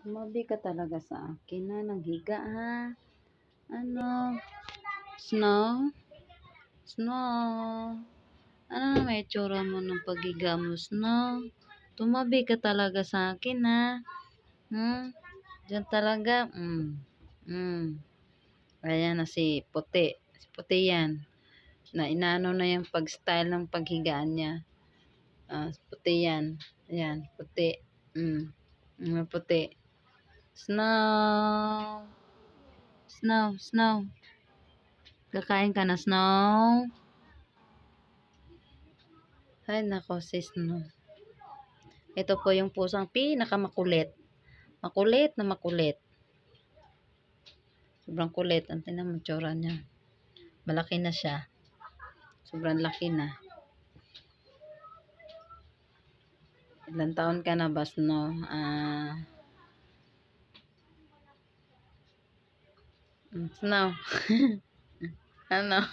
Tumabi ka talaga sa akin na naghiga ha. Ano? Snow? Snow? Ano na may itsura mo ng paghiga mo, Snow? Tumabi ka talaga sa akin ha. Diyan talaga. Ayan na si Puti. Si Puti yan. Na inaano na yung pag-style ng paghigaan niya. Puti yan. Ayan, puti. Puti. Snow. Snow, Snow. Kakain ka na, Snow? Ay, nako, si Snow. Ito po yung pusang pinakamakulit. Makulit na makulit. Sobrang kulit. Ang tingnan mo tsura niya. Malaki na siya. Sobrang laki na. Ilan taon ka na ba, Snow? Snow. Ano?